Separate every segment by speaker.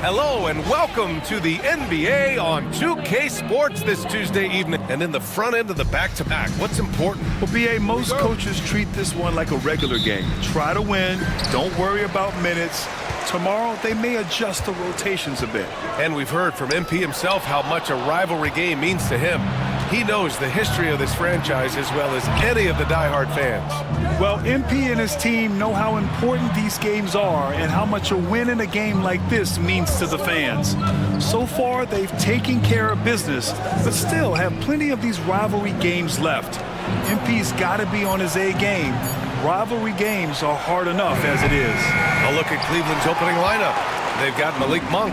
Speaker 1: Hello and welcome to the NBA on 2K Sports this Tuesday evening. And in the front end of the back-to-back, what's important?
Speaker 2: Well, BA, most coaches treat this one like a regular game. Try to win, don't worry about minutes. Tomorrow, they may adjust the rotations a bit.
Speaker 1: And we've heard from MP himself how much a rivalry game means to him. He knows the history of this franchise as well as any of the diehard fans.
Speaker 2: Well, MP and his team know how important these games are and how much a win in a game like this means to the fans. So far, they've taken care of business, but still have plenty of these rivalry games left. MP's got to be on his A game. Rivalry games are hard enough as it is.
Speaker 1: A look at Cleveland's opening lineup. They've got Malik Monk.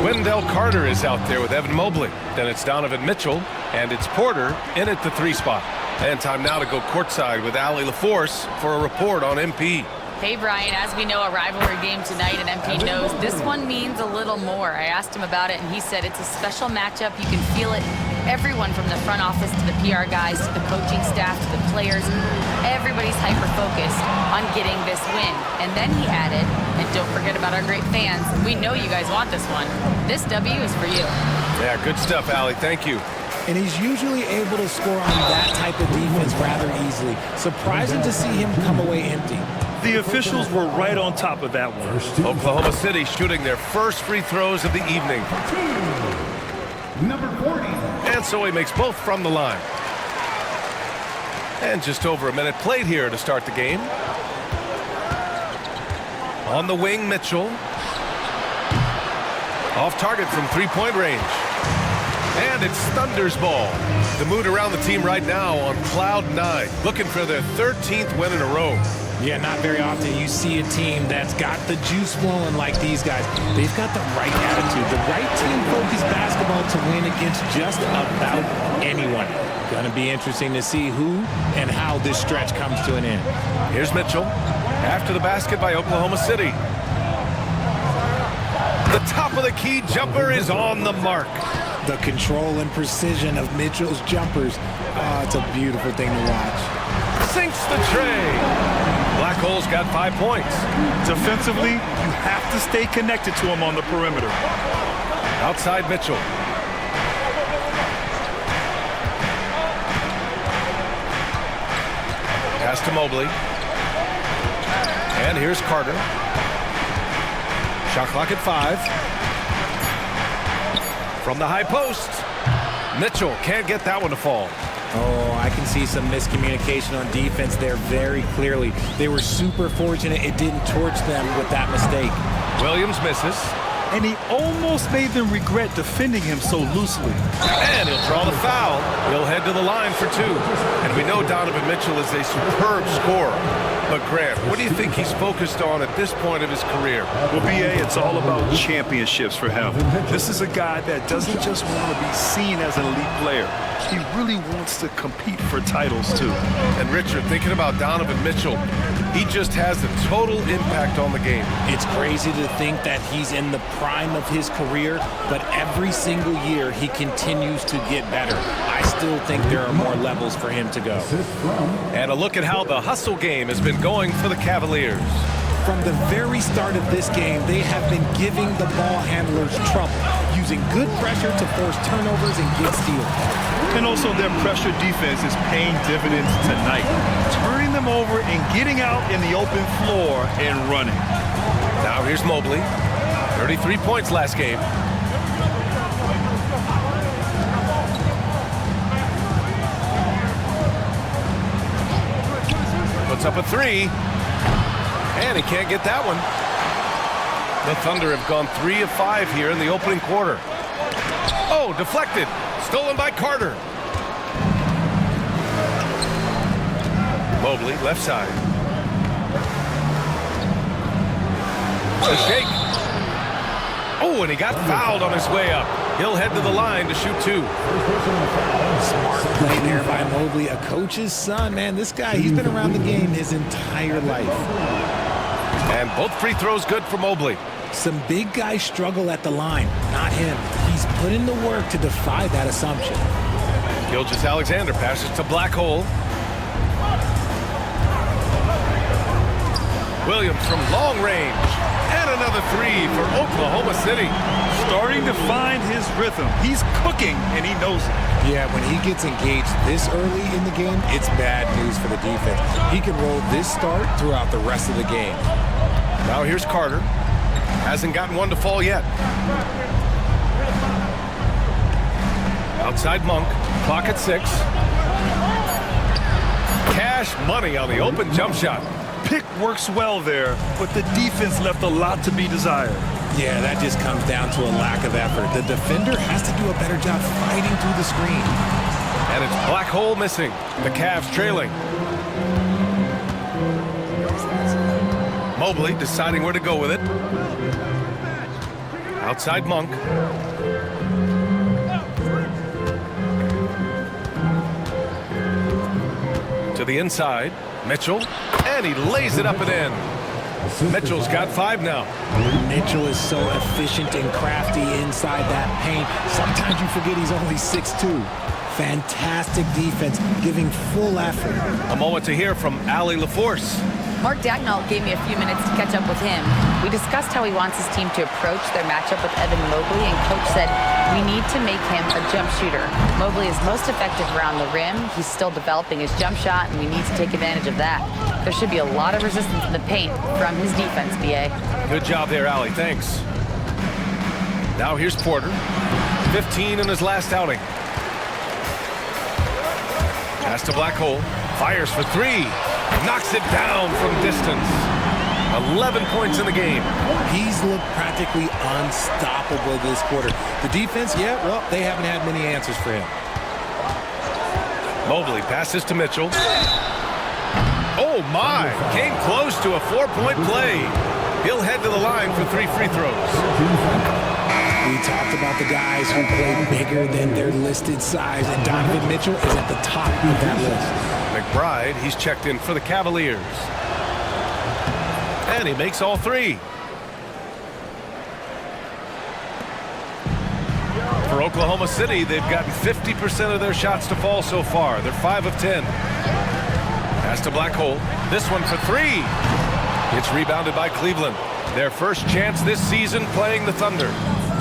Speaker 1: Wendell Carter is out there with Evan Mobley. Then it's Donovan Mitchell, and it's Porter in at the 3 spot. And time now to go courtside with Allie LaForce for a report on MP.
Speaker 3: Hey, Brian, as we know, a rivalry game tonight, and MP knows this one means a little more. I asked him about it, and he said it's a special matchup. You can feel it. Everyone from the front office to the PR guys to the coaching staff to the players, everybody's hyper-focused on getting this win. And then he added, and don't forget about our great fans, we know you guys want this one. This W is for you.
Speaker 1: Yeah, good stuff, Allie. Thank you.
Speaker 4: And he's usually able to score on that type of defense rather easily. Surprising to see him come away empty.
Speaker 2: The officials were right on top of that one.
Speaker 1: Oklahoma City shooting their first free throws of the evening.
Speaker 5: Number 40.
Speaker 1: And so he makes both from the line. And just over a minute played here to start the game. On the wing, Mitchell. Off target from three-point range. And it's Thunder's ball. The mood around the team right now on cloud 9, looking for their 13th win in a row.
Speaker 4: Yeah, not very often you see a team that's got the juice flowing like these guys. They've got the right attitude, the right team-focused basketball to win against just about anyone. Gonna be interesting to see who and how this stretch comes to an end.
Speaker 1: Here's Mitchell after the basket by Oklahoma City. The top of the key jumper is on the mark.
Speaker 4: The control and precision of Mitchell's jumpers. Oh, it's a beautiful thing to watch.
Speaker 1: Sinks the tray. Black Hole's got 5 points.
Speaker 2: Defensively, you have to stay connected to him on the perimeter.
Speaker 1: Outside Mitchell. Pass to Mobley. And here's Carter. Shot clock at 5. From the high post. Mitchell can't get that one to fall.
Speaker 4: Oh, I can see some miscommunication on defense there very clearly. They were super fortunate it didn't torch them with that mistake.
Speaker 1: Williams misses.
Speaker 2: And he almost made them regret defending him so loosely.
Speaker 1: And he'll draw the foul. He'll head to the line for 2. And we know Donovan Mitchell is a superb scorer. But Grant, what do you think he's focused on at this point of his career?
Speaker 2: Well, BA, it's all about championships for him. This is a guy that doesn't just want to be seen as an elite player. He really wants to compete for titles, too.
Speaker 1: And Richard, thinking about Donovan Mitchell, he just has a total impact on the game.
Speaker 4: It's crazy to think that he's in the prime of his career, but every single year he continues to get better. I still think there are more levels for him to go.
Speaker 1: And a look at how the hustle game has been going for the Cavaliers.
Speaker 4: From the very start of this game, they have been giving the ball handlers trouble, using good pressure to force turnovers and get steals.
Speaker 2: And also their pressure defense is paying dividends tonight, turning them over and getting out in the open floor and running.
Speaker 1: Now here's Mobley. 33 points last game. Puts up a 3. And he can't get that one. The Thunder have gone 3 of 5 here in the opening quarter. Oh, deflected. Stolen by Carter. Mobley, left side. The shake. Oh, and he got fouled on his way up. He'll head to the line to shoot 2.
Speaker 4: Smart play there by Mobley, a coach's son. Man, this guy, he's been around the game his entire life.
Speaker 1: And both free throws good for Mobley.
Speaker 4: Some big guys struggle at the line, not him. He's put in the work to defy that assumption.
Speaker 1: Gilgeous-Alexander passes to Black Hole. Williams from long range. And another 3 for Oklahoma City. City.
Speaker 2: Starting to find his rhythm. He's cooking, and he knows it.
Speaker 4: Yeah, when he gets engaged this early in the game, it's bad news for the defense. He can roll this start throughout the rest of the game.
Speaker 1: Now here's Carter. Hasn't gotten one to fall yet. Outside Monk. Clock at 6. Cash money on the open jump shot.
Speaker 2: Pick works well there, but the defense left a lot to be desired.
Speaker 4: Yeah, that just comes down to a lack of effort. The defender has to do a better job fighting through the screen.
Speaker 1: And it's black hole missing. The Cavs trailing. Mobley deciding where to go with it. Outside Monk. To the inside. Mitchell. And he lays it up and in. Mitchell's got 5 now.
Speaker 4: Mitchell is so efficient and crafty inside that paint. Sometimes you forget he's only 6'2". Fantastic defense, giving full effort.
Speaker 1: A moment to hear from Allie LaForce.
Speaker 3: Mark Dagnall gave me a few minutes to catch up with him. We discussed how he wants his team to approach their matchup with Evan Mobley, and Coach said, we need to make him a jump shooter. Mobley is most effective around the rim. He's still developing his jump shot, and we need to take advantage of that. There should be a lot of resistance in the paint from his defense, B.A.
Speaker 1: Good job there, Allie. Thanks. Now here's Porter. 15 in his last outing. Pass to Black Hole. Fires for 3. Knocks it down from distance. 11 points in the game.
Speaker 4: He's looked practically unstoppable this quarter. The defense, yeah, well, they haven't had many answers for him.
Speaker 1: Mobley passes to Mitchell. Oh, my. Came close to a 4-point play. He'll head to the line for 3 free throws.
Speaker 4: We talked about the guys who play bigger than their listed size, and Donovan Mitchell is at the top of that list.
Speaker 1: McBride, he's checked in for the Cavaliers. And he makes all 3. For Oklahoma City, they've gotten 50% of their shots to fall so far. They're 5 of 10. Pass to Black Hole. This one for 3. It's rebounded by Cleveland. Their first chance this season playing the Thunder.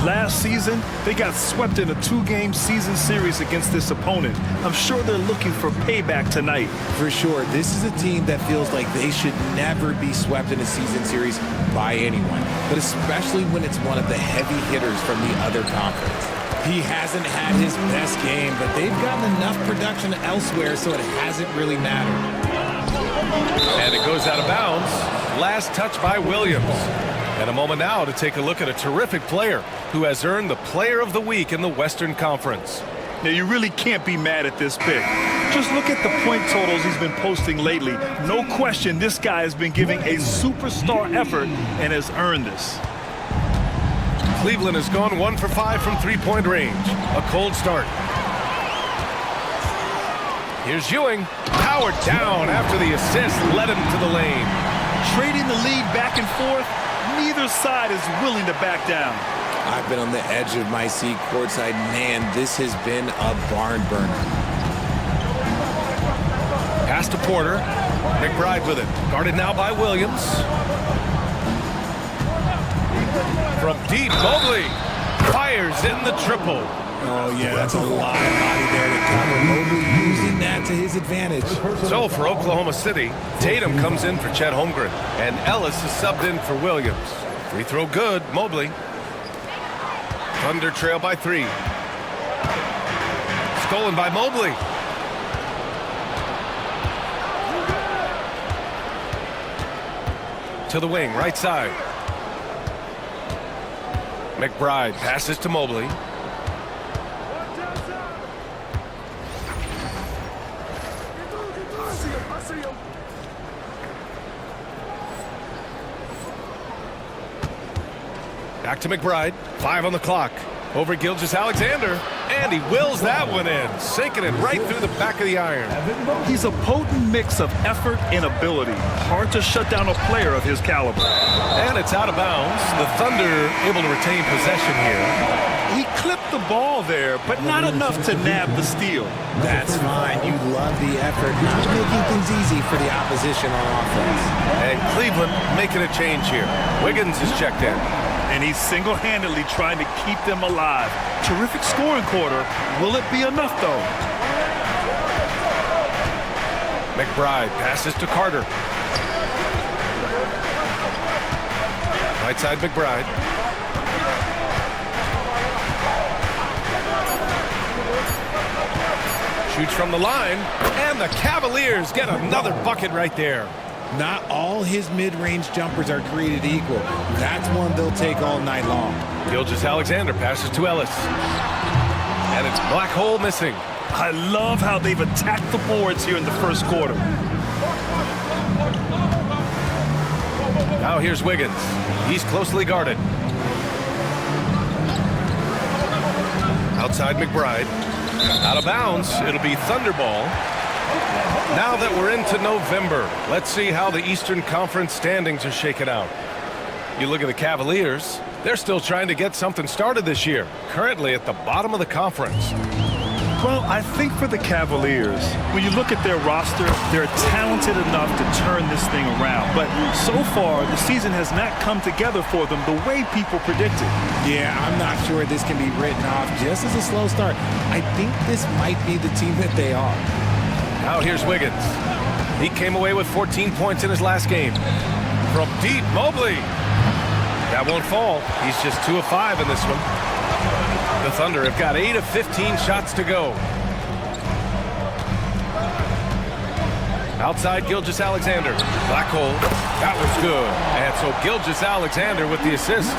Speaker 2: Last season, they got swept in a 2-game season series against this opponent. I'm sure they're looking for payback tonight.
Speaker 4: For sure, this is a team that feels like they should never be swept in a season series by anyone, but especially when it's one of the heavy hitters from the other conference. He hasn't had his best game, but they've gotten enough production elsewhere, so it hasn't really mattered.
Speaker 1: And it goes out of bounds. Last touch by Williams. And a moment now to take a look at a terrific player who has earned the Player of the Week in the Western Conference.
Speaker 2: Now, you really can't be mad at this pick. Just look at the point totals he's been posting lately. No question, this guy has been giving a superstar effort and has earned this.
Speaker 1: Cleveland has gone 1 for 5 from 3-point range. A cold start. Here's Ewing. Powered down after the assist led him to the lane.
Speaker 2: Trading the lead back and forth. Neither side is willing to back down.
Speaker 4: I've been on the edge of my seat courtside. Man, this has been a barn burner.
Speaker 1: Pass to Porter. McBride with it. Guarded now by Williams. From deep, Mobley fires in the triple.
Speaker 4: Oh, yeah, that's a lot of body there to cover. Mobley using that to his advantage.
Speaker 1: So for Oklahoma City, Tatum comes in for Chet Holmgren, and Ellis is subbed in for Williams. Free throw good, Mobley. Thunder trail by 3. Stolen by Mobley. To the wing, right side. McBride passes to Mobley. Back to McBride. 5 on the clock. Over Gilgeous-Alexander. And he wills that one in. Sinking it right through the back of the iron.
Speaker 2: He's a potent mix of effort and ability. Hard to shut down a player of his caliber.
Speaker 1: And it's out of bounds. The Thunder able to retain possession here.
Speaker 2: He clipped the ball there, but not enough to nab the steal.
Speaker 4: That's fine. You love the effort. Not making things easy for the opposition on offense.
Speaker 1: And Cleveland making a change here. Wiggins is checked in.
Speaker 2: and he's single-handedly trying to keep them alive. Terrific scoring quarter. Will it be enough, though?
Speaker 1: McBride passes to Carter. Right side McBride. Shoots from the line, and the Cavaliers get another bucket right there.
Speaker 4: Not all his mid-range jumpers are created equal. That's one they'll take all night long.
Speaker 1: Gilgeous-Alexander passes to Ellis. And it's Black Hole missing.
Speaker 2: I love how they've attacked the boards here in the first quarter.
Speaker 1: Now here's Wiggins. He's closely guarded. Outside McBride. Out of bounds. It'll be Thunderball. Now that we're into November, let's see how the Eastern Conference standings are shaken out. You look at the Cavaliers, they're still trying to get something started this year, currently at the bottom of the conference.
Speaker 2: Well, I think for the Cavaliers, when you look at their roster, they're talented enough to turn this thing around. But so far, the season has not come together for them the way people predicted.
Speaker 4: Yeah, I'm not sure this can be written off just as a slow start. I think this might be the team that they are.
Speaker 1: Now here's Wiggins. He came away with 14 points in his last game. From deep, Mobley. That won't fall. He's just 2 of 5 in this one. The Thunder have got 8 of 15 shots to go. Outside Gilgeous-Alexander. Black hole. That was good. And so Gilgeous-Alexander with the assist.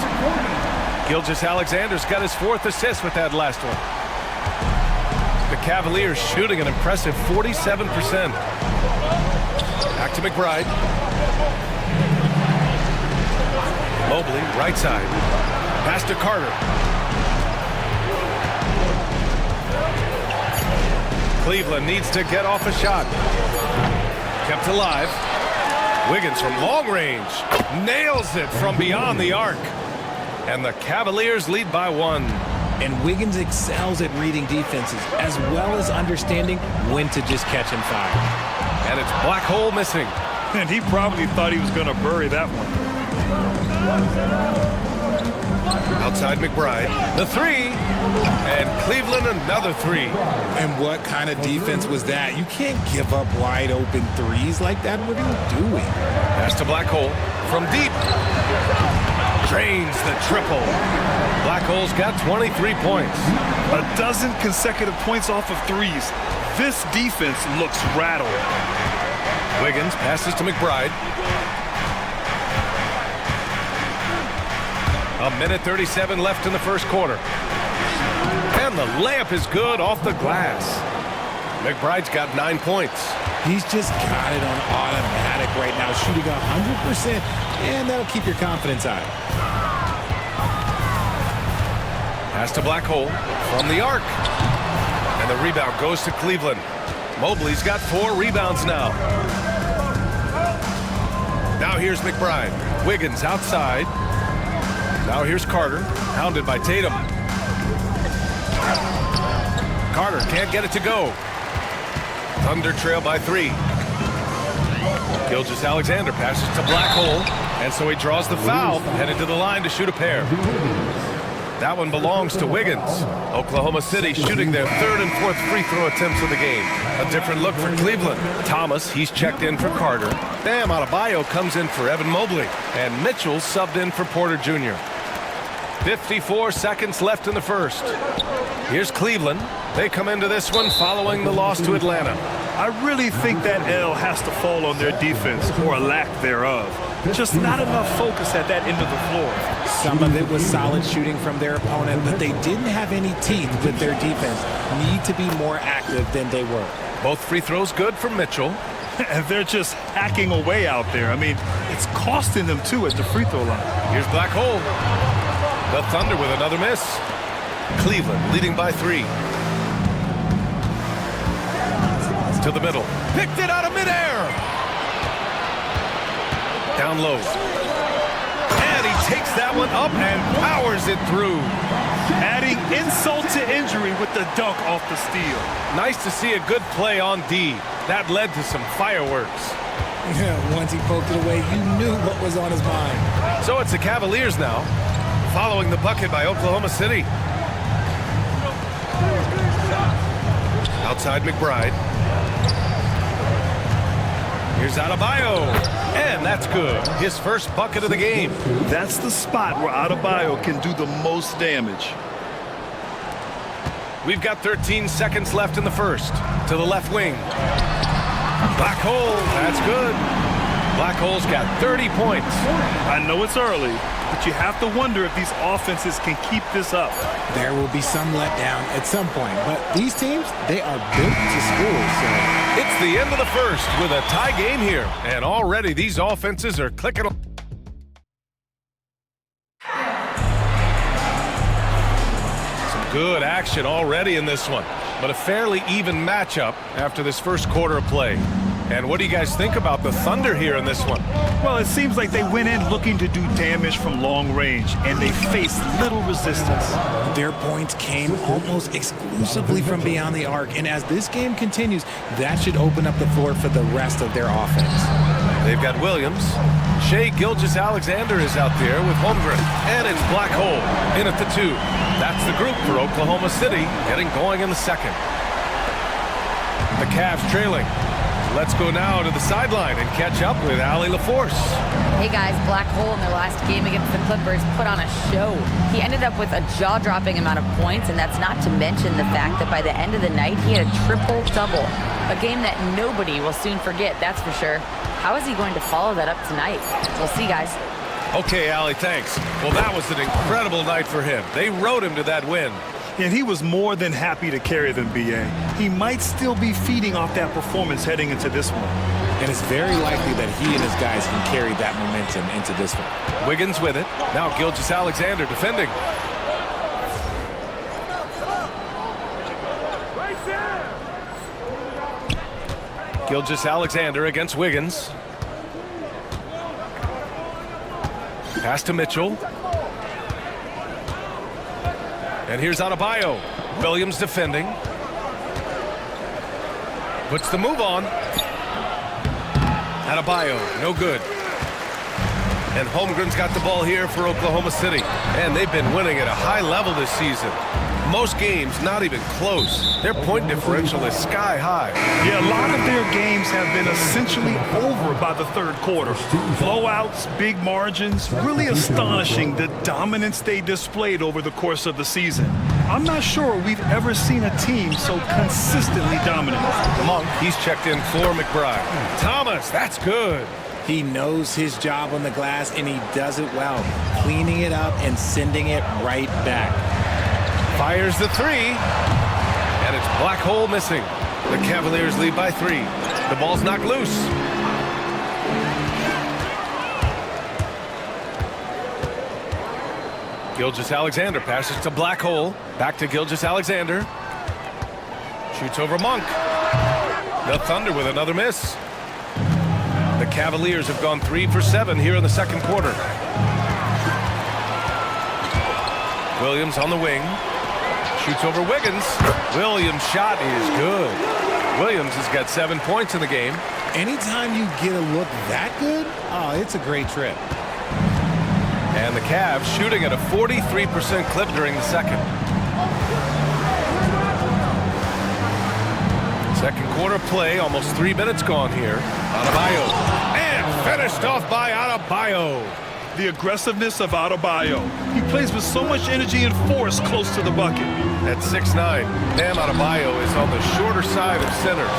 Speaker 1: Gilgeous-Alexander's got his 4th assist with that last one. The Cavaliers shooting an impressive 47%. Back to McBride. Mobley, right side. Pass to Carter. Cleveland needs to get off a shot. Kept alive. Wiggins from long range. Nails it from beyond the arc. And the Cavaliers lead by 1.
Speaker 4: And Wiggins excels at reading defenses as well as understanding when to just catch and fire.
Speaker 1: And it's Black Hole missing.
Speaker 2: And he probably thought he was going to bury that one.
Speaker 1: Outside McBride. The 3. And Cleveland another 3.
Speaker 4: And what kind of defense was that? You can't give up wide open threes like that. What are you doing?
Speaker 1: Pass to Black Hole. From deep. Drains the triple. Black Hole's got 23 points.
Speaker 2: A dozen consecutive points off of threes. This defense looks rattled.
Speaker 1: Wiggins passes to McBride. A minute 37 left in the first quarter. And the layup is good off the glass. McBride's got 9 points.
Speaker 4: He's just got it on automatic right now, shooting 100%, and that'll keep your confidence high.
Speaker 1: Pass to Black Hole from the arc. And the rebound goes to Cleveland. Mobley's got 4 rebounds now. Now here's McBride. Wiggins outside. Now here's Carter, hounded by Tatum. Carter can't get it to go. Thunder trail by 3. Gilgeous-Alexander passes to Black Hole, and so he draws the foul, headed to the line to shoot a pair. That one belongs to Wiggins. Oklahoma City shooting their 3rd and 4th free throw attempts of the game. A different look for Cleveland. Thomas, he's checked in for Carter. Bam Adebayo comes in for Evan Mobley. And Mitchell subbed in for Porter Jr. 54 seconds left in the first. Here's Cleveland. They come into this one following the loss to Atlanta.
Speaker 2: I really think that L has to fall on their defense, or a lack thereof. Just not enough focus at that end of the floor.
Speaker 4: Some of it was solid shooting from their opponent, but they didn't have any teeth with their defense. Need to be more active than they were.
Speaker 1: Both free throws good for Mitchell.
Speaker 2: And they're just hacking away out there. I mean, it's costing them, too, at the free throw line.
Speaker 1: Here's Black Hole. The Thunder with another miss. Cleveland leading by 3. To the middle. Picked it out of midair. Down low. And he takes that one up and powers it through.
Speaker 2: Adding insult to injury with the dunk off the steal.
Speaker 1: Nice to see a good play on D. That led to some fireworks.
Speaker 4: Yeah, once he poked it away, you knew what was on his mind.
Speaker 1: So it's the Cavaliers now. Following the bucket by Oklahoma City. Outside McBride. Here's Adebayo, and that's good. His first bucket of the game.
Speaker 2: That's the spot where Adebayo can do the most damage.
Speaker 1: We've got 13 seconds left in the first. To the left wing. Black hole, that's good. Black hole's got 30 points.
Speaker 2: I know it's early, but you have to wonder if these offenses can keep this up.
Speaker 4: There will be some letdown at some point, but these teams, they are built to score. So
Speaker 1: it's the end of the first with a tie game here, and already these offenses are clicking. Some good action already in this one, but a fairly even matchup after this first quarter of play. And what do you guys think about the Thunder here in this one?
Speaker 2: Well, it seems like they went in looking to do damage from long range, and they faced little resistance.
Speaker 4: Their points came almost exclusively from beyond the arc, and as this game continues, that should open up the floor for the rest of their offense.
Speaker 1: They've got Williams. Shai Gilgeous-Alexander is out there with Holmgren, and it's Black Hole in at the 2. That's the group for Oklahoma City getting going in the second. The Cavs trailing. Let's go now to the sideline and catch up with Allie LaForce.
Speaker 3: Hey guys, Black Hole in their last game against the Clippers put on a show. He ended up with a jaw-dropping amount of points, and that's not to mention the fact that by the end of the night, he had a triple-double. A game that nobody will soon forget, that's for sure. How is he going to follow that up tonight? We'll see, guys.
Speaker 1: Okay, Allie, thanks. Well, that was an incredible night for him. They rode him to that win.
Speaker 2: And he was more than happy to carry them, B.A. He might still be feeding off that performance heading into this one.
Speaker 4: And it's very likely that he and his guys can carry that momentum into this one.
Speaker 1: Wiggins with it. Now Gilgeous-Alexander defending. Gilgeous-Alexander against Wiggins. Pass to Mitchell. And here's Adebayo. Williams defending. Puts the move on. Adebayo, no good. And Holmgren's got the ball here for Oklahoma City. And they've been winning at a high level this season. Most games not even close. Their point differential is sky high.
Speaker 2: Yeah, a lot of their games have been essentially over by the third quarter. Blowouts, big margins, really astonishing the dominance they displayed over the course of the season. I'm not sure we've ever seen a team so consistently dominant.
Speaker 1: Monk, he's checked in for McBride. Thomas, that's good.
Speaker 4: He knows his job on the glass, and he does it well, cleaning it up and sending it right back.
Speaker 1: Fires the 3, and it's Black Hole missing. The Cavaliers lead by 3. The ball's knocked loose. Gilgeous-Alexander passes to Black Hole. Back to Gilgeous-Alexander. Shoots over Monk. The Thunder with another miss. The Cavaliers have gone 3 for 7 here in the second quarter. Williams on the wing. Shoots over Wiggins. Williams' shot is good. Williams has got 7 points in the game.
Speaker 4: Anytime you get a look that good, oh, it's a great trip.
Speaker 1: And the Cavs shooting at a 43% clip during the second. Second quarter play, almost 3 minutes gone here. Adebayo. And finished off by Adebayo.
Speaker 2: The aggressiveness of Adebayo. He plays with so much energy and force close to the bucket.
Speaker 1: At 6'9", Bam Adebayo is on the shorter side of centers.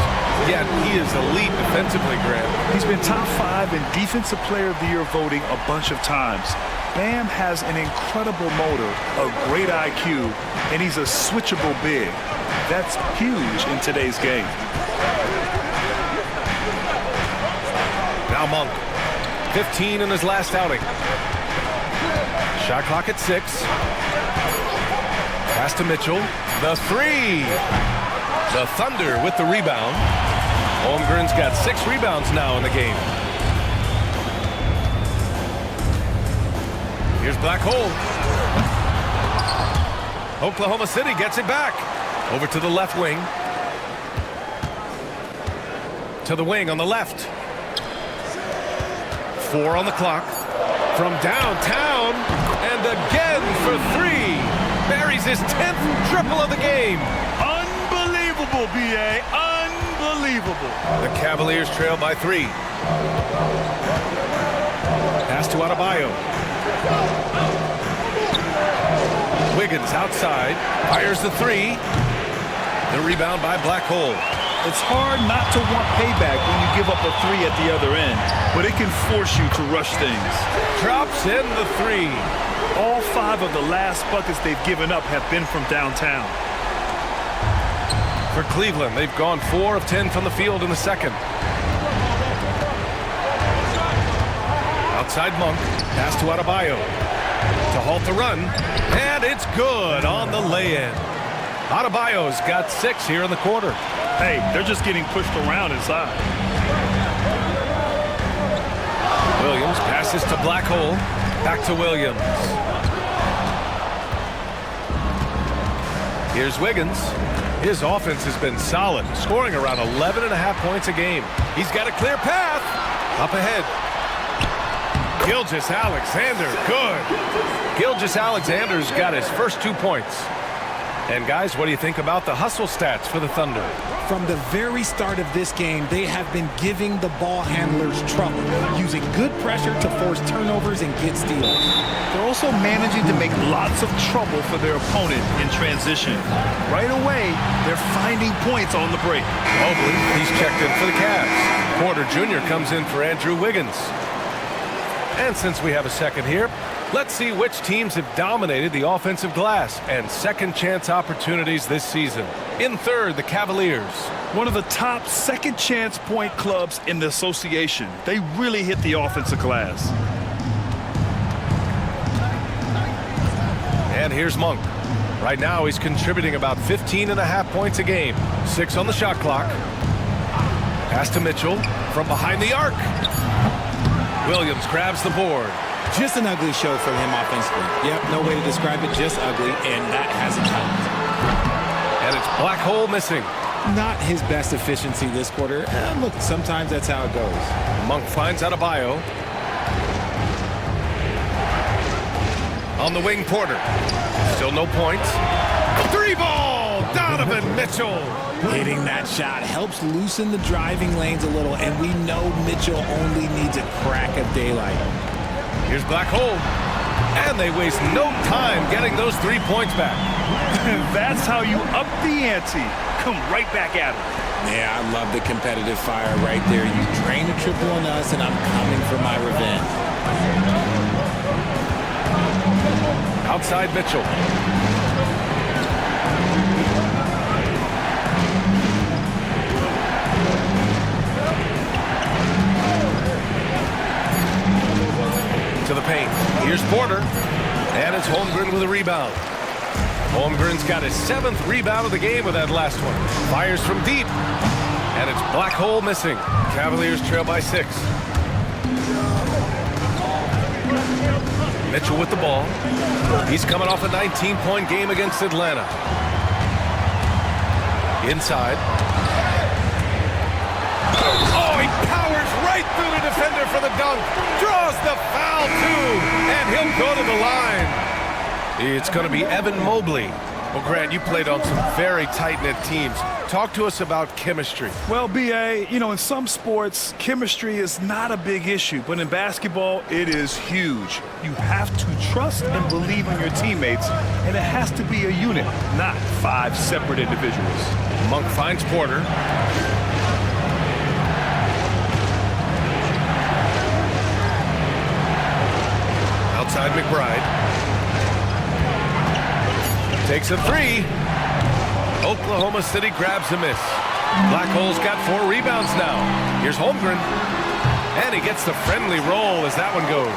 Speaker 1: Yet he is elite defensively, Grant.
Speaker 2: He's been top 5 in Defensive Player of the Year voting a bunch of times. Bam has an incredible motor, a great IQ, and he's a switchable big. That's huge in today's game.
Speaker 1: Now Monk. 15 in his last outing. Shot clock at 6. Pass to Mitchell. The 3. The Thunder with the rebound. Holmgren's got 6 rebounds now in the game. Here's Black Hole. Oklahoma City gets it back. Over to the left wing. To the wing on the left. 4 on the clock. From downtown. And again, for three. Buries his 10th triple of the game.
Speaker 2: Unbelievable, B.A. Unbelievable.
Speaker 1: The Cavaliers trail by 3. Pass to Adebayo. Wiggins outside. Fires the 3. The rebound by Black Hole.
Speaker 2: It's hard not to want payback when you give up a 3 at the other end, but it can force you to rush things.
Speaker 1: Drops in the 3.
Speaker 2: All 5 of the last buckets they've given up have been from downtown.
Speaker 1: For Cleveland, they've gone 4 of 10 from the field in the second. Outside Monk. Pass to Adebayo. To halt the run. And it's good on the lay-in. Adebayo's got 6 here in the quarter.
Speaker 2: Hey, they're just getting pushed around inside.
Speaker 1: Williams passes to Black Hole. Back to Williams. Here's Wiggins. His offense has been solid, scoring around 11.5 points a game. He's got a clear path. Up ahead. Gilgeous-Alexander, good. Gilgeous-Alexander's got his first 2 points. And guys, what do you think about the hustle stats for the Thunder?
Speaker 4: From the very start of this game, they have been giving the ball handlers trouble, using good pressure to force turnovers and get steals.
Speaker 2: They're also managing to make lots of trouble for their opponent in transition. Right away, they're finding points on the break.
Speaker 1: Mobley, he's checked in for the Cavs. Porter Jr. comes in for Andrew Wiggins. And since we have a second here, let's see which teams have dominated the offensive glass and second chance opportunities this season. In third, the Cavaliers.
Speaker 2: One of the top second chance point clubs in the association. They really hit the offensive glass.
Speaker 1: And here's Monk. Right now he's contributing about 15.5 points a game. 6 on the shot clock. Pass to Mitchell from behind the arc. Williams grabs the board.
Speaker 4: Just an ugly show for him offensively. Yep, no way to describe it, just ugly, and that hasn't helped.
Speaker 1: And it's Black Hole missing.
Speaker 4: Not his best efficiency this quarter. Look, sometimes that's how it goes.
Speaker 1: Monk finds Adebayo. On the wing, Porter. Still no points. 3-ball! Donovan Mitchell!
Speaker 4: Hitting that shot helps loosen the driving lanes a little, and we know Mitchell only needs a crack of daylight.
Speaker 1: Here's Black Hole. And they waste no time getting those 3 points back.
Speaker 2: That's how you up the ante. Come right back at it.
Speaker 4: Yeah, I love the competitive fire right there. You drain a triple on us, and I'm coming for my revenge.
Speaker 1: Outside Mitchell. To the paint. Here's Porter. And it's Holmgren with a rebound. Holmgren's got his 7th rebound of the game with that last one. Fires from deep. And it's Black Hole missing. Cavaliers trail by 6. Mitchell with the ball. He's coming off a 19-point game against Atlanta. Inside. Oh, he powers right through the defender for the dunk. Draws the foul, too. And he'll go to the line. It's going to be Evan Mobley. Well, Grant, you played on some very tight-knit teams. Talk to us about chemistry.
Speaker 2: Well, B.A., in some sports, chemistry is not a big issue. But in basketball, it is huge. You have to trust and believe in your teammates. And it has to be a unit, not 5 separate individuals.
Speaker 1: Monk finds Porter. Outside McBride. Takes a 3. Oklahoma City grabs a miss. Black Hole's got 4 rebounds now. Here's Holmgren. And he gets the friendly roll as that one goes.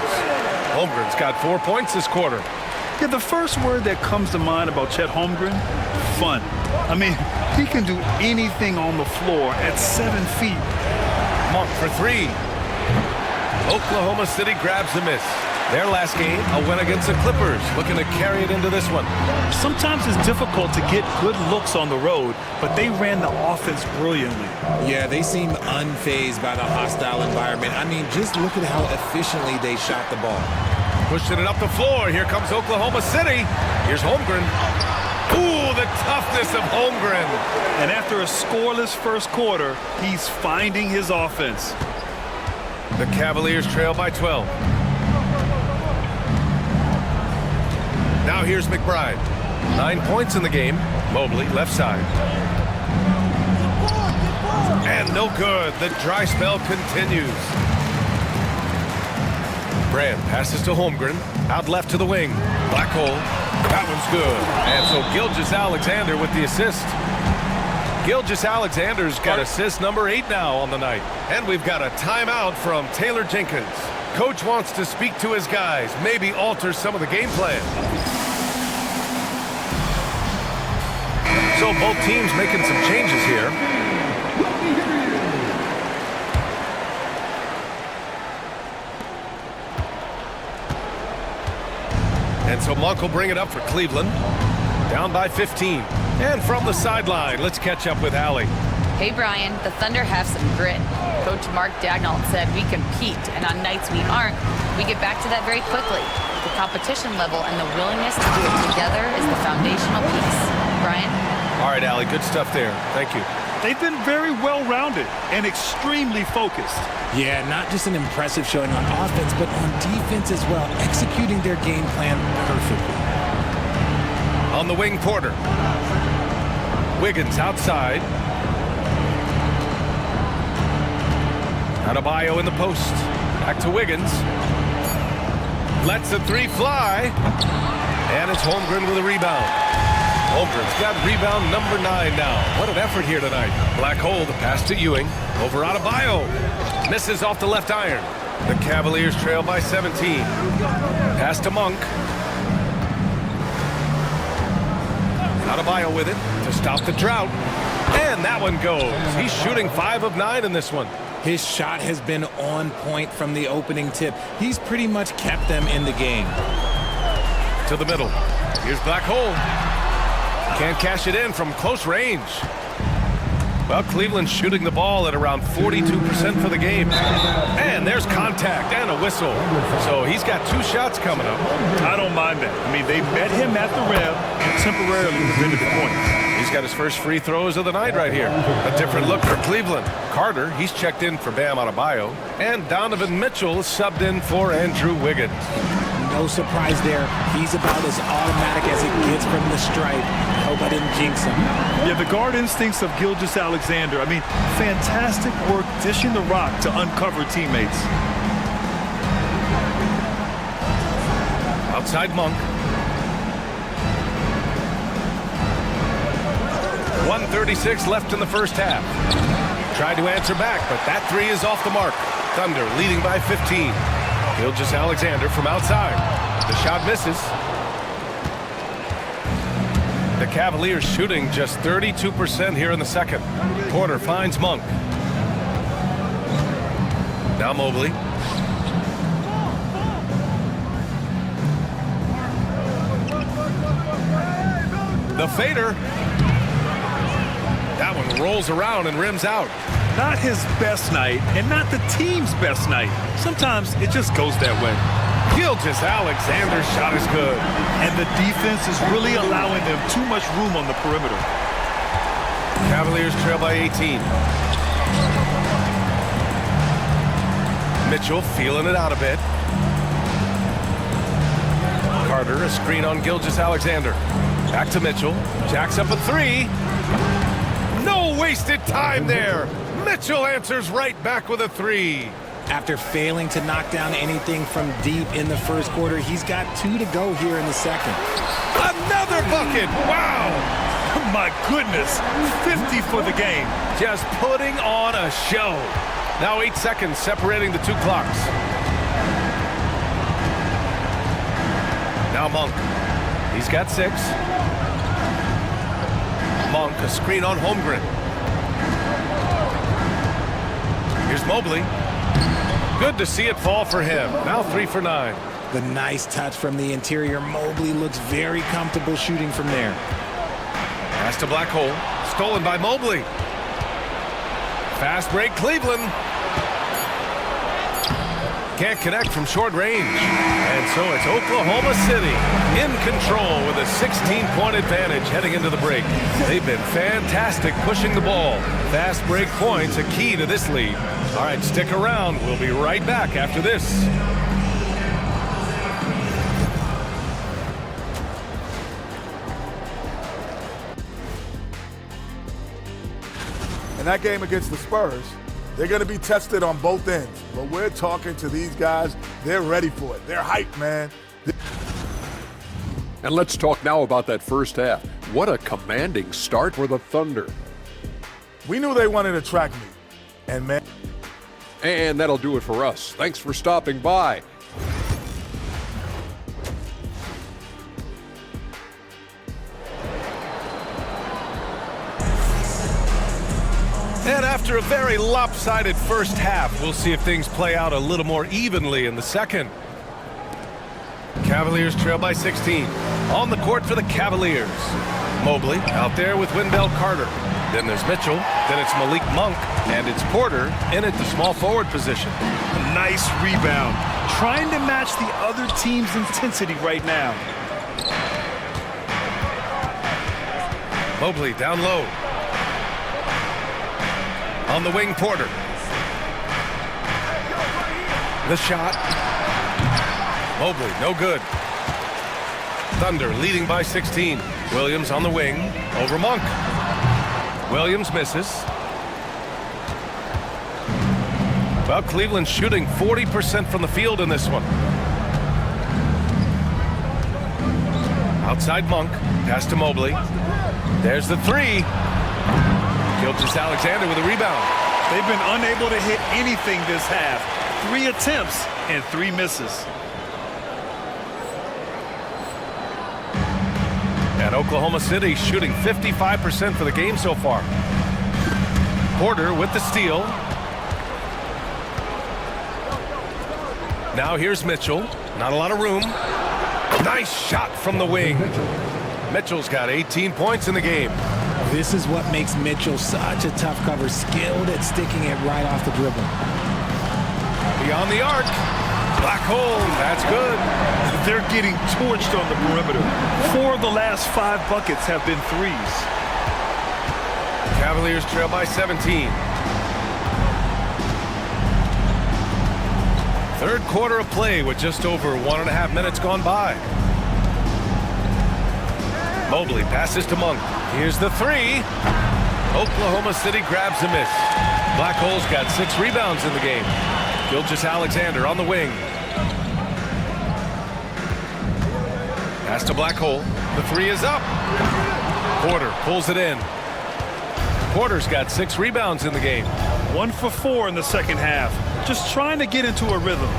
Speaker 1: Holmgren's got 4 points this quarter.
Speaker 2: Yeah, the first word that comes to mind about Chet Holmgren, fun. I mean, he can do anything on the floor at 7 feet.
Speaker 1: Monk for 3. Oklahoma City grabs a miss. Their last game, a win against the Clippers, looking to carry it into this one.
Speaker 2: Sometimes it's difficult to get good looks on the road, but they ran the offense brilliantly.
Speaker 4: Yeah, they seem unfazed by the hostile environment. I mean, just look at how efficiently they shot the ball.
Speaker 1: pushing it up the floor. Here comes Oklahoma City. Here's Holmgren. Ooh, the toughness of Holmgren.
Speaker 2: And after a scoreless first quarter, he's finding his offense.
Speaker 1: The Cavaliers trail by 12. Now here's McBride. 9 points in the game. Mobley, left side. And no good. The dry spell continues. Brand passes to Holmgren. Out left to the wing. Black hole. That one's good. And so Gilgeous-Alexander with the assist. Gilgeous-Alexander's got assist number 8 now on the night. And we've got a timeout from Taylor Jenkins. Coach wants to speak to his guys, maybe alter some of the game plan. So both teams making some changes here. And so Monk will bring it up for Cleveland. Down by 15. And from the sideline, let's catch up with Allie.
Speaker 3: Hey, Brian, the Thunder have some grit. Coach Mark Daigneault said we compete, and on nights we aren't, we get back to that very quickly. The competition level and the willingness to do it together is the foundational piece. Brian?
Speaker 1: All right, Allie, good stuff there. Thank you.
Speaker 2: They've been very well-rounded and extremely focused.
Speaker 4: Yeah, not just an impressive showing on offense, but on defense as well, executing their game plan perfectly.
Speaker 1: On the wing, Porter. Wiggins outside. Adebayo in the post. Back to Wiggins. Lets the three fly. And it's Holmgren with a rebound. Holmgren's got rebound number 9 now. What an effort here tonight. Black hole, the pass to Ewing. Over Adebayo. Misses off the left iron. The Cavaliers trail by 17. Pass to Monk. Adebayo with it to stop the drought. And that one goes. He's shooting 5 of 9 in this one.
Speaker 4: His shot has been on point from the opening tip. He's pretty much kept them in the game.
Speaker 1: To the middle. Here's Black hole. Can't cash it in from close range. Well, Cleveland's shooting the ball at around 42% for the game. And there's contact and a whistle. So he's got 2 shots coming up.
Speaker 2: I don't mind that. I mean, they met him at the rim and temporarily prevented the points.
Speaker 1: He's got his first free throws of the night right here. A different look for Cleveland. Carter, he's checked in for Bam Adebayo. And Donovan Mitchell subbed in for Andrew Wiggins.
Speaker 4: No surprise there. He's about as automatic as it gets from the stripe. I hope I didn't jinx him.
Speaker 2: Yeah, the guard instincts of Gilgeous-Alexander. I mean, fantastic work dishing the rock to uncover teammates.
Speaker 1: Outside Monk. 1:36 left in the first half. Tried to answer back, but that 3 is off the mark. Thunder leading by 15. Gilgeous-Alexander from outside. The shot misses. The Cavaliers shooting just 32% here in the second. Porter finds Monk. Now Mobley. The fader. That one rolls around and rims out.
Speaker 2: Not his best night and not the team's best night. Sometimes it just goes that way.
Speaker 1: Gilgeous-Alexander's shot is good.
Speaker 2: And the defense is really allowing them too much room on the perimeter.
Speaker 1: Cavaliers trail by 18. Mitchell feeling it out a bit. Carter, a screen on Gilgeous-Alexander. Back to Mitchell. Jacks up a 3. No wasted time there. Mitchell answers right back with a 3.
Speaker 4: After failing to knock down anything from deep in the first quarter, he's got 2 to go here in the second.
Speaker 1: Another bucket! Wow!
Speaker 2: My goodness, 50 for the game.
Speaker 1: Just putting on a show. Now 8 seconds separating the 2 clocks. Now Monk. He's got 6. Monk, a screen on Holmgren. Here's Mobley. Good to see it fall for him. Now 3 for 9.
Speaker 4: The nice touch from the interior. Mobley looks very comfortable shooting from there.
Speaker 1: Pass to Black hole. Stolen by Mobley. Fast break, Cleveland. Can't connect from short range. And so it's Oklahoma City in control with a 16-point advantage heading into the break. They've been fantastic pushing the ball. Fast break points a key to this lead. All right, stick around. We'll be right back after this.
Speaker 5: In that game against the Spurs, they're going to be tested on both ends. But we're talking to these guys. They're ready for it. They're hyped, man.
Speaker 6: And let's talk now about that first half. What a commanding start for the Thunder.
Speaker 5: We knew they wanted to track me. And, man.
Speaker 6: And that'll do it for us. Thanks for stopping by.
Speaker 1: And after a very lopsided first half, we'll see if things play out a little more evenly in the second. Cavaliers trail by 16. On the court for the Cavaliers. Mobley out there with Wendell Carter. Then there's Mitchell. Then it's Malik Monk. And it's Porter in at the small forward position.
Speaker 2: Nice rebound. Trying to match the other team's intensity right now.
Speaker 1: Mobley down low. On the wing, Porter. The shot. Mobley, no good. Thunder leading by 16. Williams on the wing, over Monk. Williams misses. Well, Cleveland's shooting 40% from the field in this one. Outside Monk, pass to Mobley. There's the three. Gilgeous-Alexander with a rebound.
Speaker 2: They've been unable to hit anything this half. 3 attempts and 3 misses.
Speaker 1: And Oklahoma City shooting 55% for the game so far. Porter with the steal. Now here's Mitchell. Not a lot of room. Nice shot from the wing. Mitchell's got 18 points in the game.
Speaker 4: This is what makes Mitchell such a tough cover, skilled at sticking it right off the dribble.
Speaker 1: Beyond the arc. Black hole. That's good.
Speaker 2: They're getting torched on the perimeter. 4 of the last 5 buckets have been threes.
Speaker 1: Cavaliers trail by 17. Third quarter of play with just over 1.5 minutes gone by. Mobley passes to Monk. Here's the three. Oklahoma City grabs a miss. Black Hole's got 6 rebounds in the game. Gilgeous-Alexander on the wing. Pass to Black Hole. The three is up. Porter pulls it in. Porter's got 6 rebounds in the game.
Speaker 2: 1 for 4 in the second half. Just trying to get into a rhythm.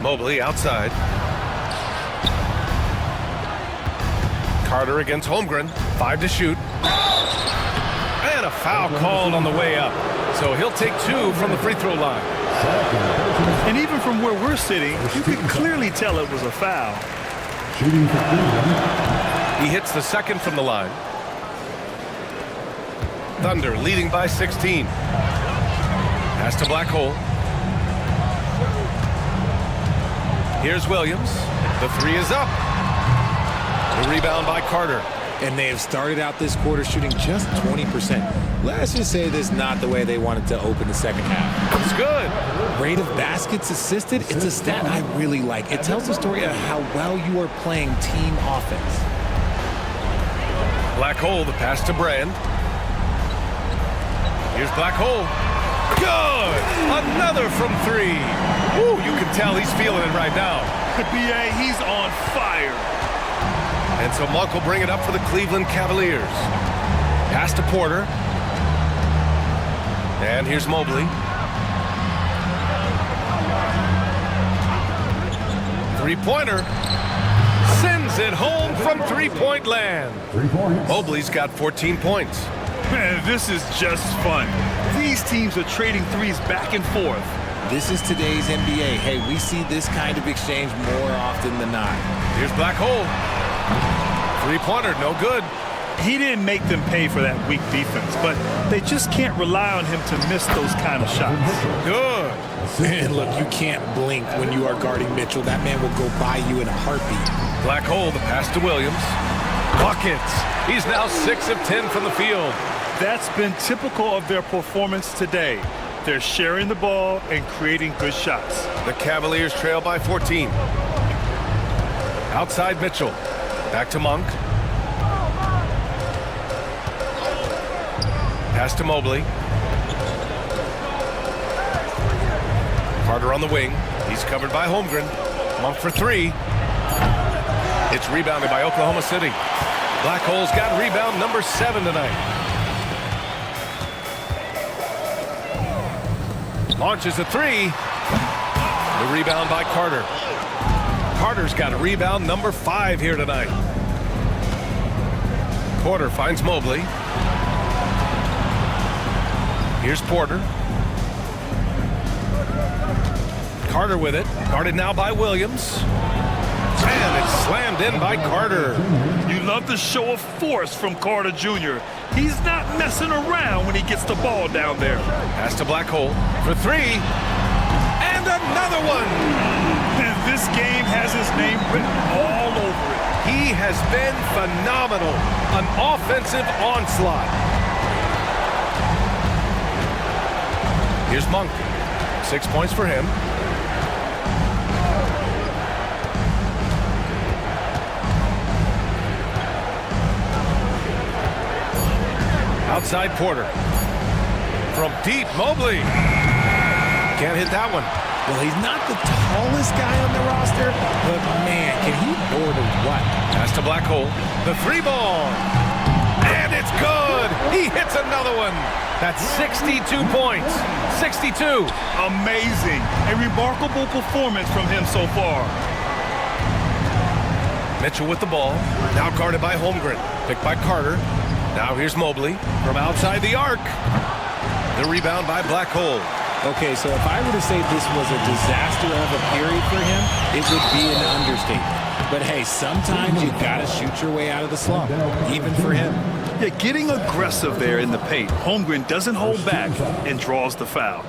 Speaker 1: Mobley outside. Carter against Holmgren. 5 to shoot. And a foul called on the way up. So he'll take 2 from the free throw line.
Speaker 2: And even from where we're sitting, you can clearly tell it was a foul.
Speaker 1: He hits the second from the line. Thunder leading by 16. Pass to Black Hole. Here's Williams. The three is up. The rebound by Carter.
Speaker 4: And they have started out this quarter shooting just 20%. Let's just say this is not the way they wanted to open the second half.
Speaker 1: It's good.
Speaker 4: Rate of baskets assisted, it's a stat I really like. It tells the story of how well you are playing team offense.
Speaker 1: Black Hole, the pass to Brand. Here's Black Hole. Good! Another from 3. Woo, you can tell he's feeling it right now.
Speaker 2: B.A., he's on fire.
Speaker 1: And so Monk will bring it up for the Cleveland Cavaliers. Pass to Porter. And here's Mobley. 3-pointer. Sends it home from three-point land.
Speaker 7: 3 points.
Speaker 1: Mobley's got 14 points.
Speaker 2: Man, this is just fun. These teams are trading threes back and forth.
Speaker 4: This is today's NBA. Hey, we see this kind of exchange more often than not.
Speaker 1: Here's Black Hole. 3-pointer, no good.
Speaker 2: He didn't make them pay for that weak defense, but they just can't rely on him to miss those kind of shots.
Speaker 1: Good.
Speaker 4: And look, you can't blink when you are guarding Mitchell. That man will go by you in a heartbeat.
Speaker 1: Black hole, the pass to Williams. Buckets. He's now 6 of 10 from the field.
Speaker 2: That's been typical of their performance today. They're sharing the ball and creating good shots.
Speaker 1: The Cavaliers trail by 14. Outside Mitchell. Back to Monk. Pass to Mobley. Carter on the wing. He's covered by Holmgren. Monk for 3. It's rebounded by Oklahoma City. Black Hole's got rebound number 7 tonight. Launches a 3. The rebound by Carter. Carter's got a rebound number 5 here tonight. Porter finds Mobley. Here's Porter. Carter with it. Guarded now by Williams. And it's slammed in by Carter.
Speaker 2: You love the show of force from Carter Jr. He's not messing around when he gets the ball down there.
Speaker 1: Pass to Black Hole for 3. And another one.
Speaker 2: And this game has his name written all over it.
Speaker 1: He has been phenomenal. An offensive onslaught. Here's Monk. 6 points for him. Outside Porter. From deep, Mobley. Can't hit that one.
Speaker 4: Well, he's not the tallest guy on the roster, but man, can he board or what?
Speaker 1: Pass to Black Hole. The 3 ball. And it's good. He hits another one. That's 62 points. 62.
Speaker 2: Amazing. A remarkable performance from him so far.
Speaker 1: Mitchell with the ball. Now guarded by Holmgren. Picked by Carter. Now here's Mobley from outside the arc. The rebound by Black Hole.
Speaker 4: Okay, so if I were to say this was a disaster of a period for him, it would be an understatement. But hey, sometimes you gotta shoot your way out of the slump, even for him.
Speaker 2: Yeah, getting aggressive there in the paint. Holmgren doesn't hold back and draws the foul.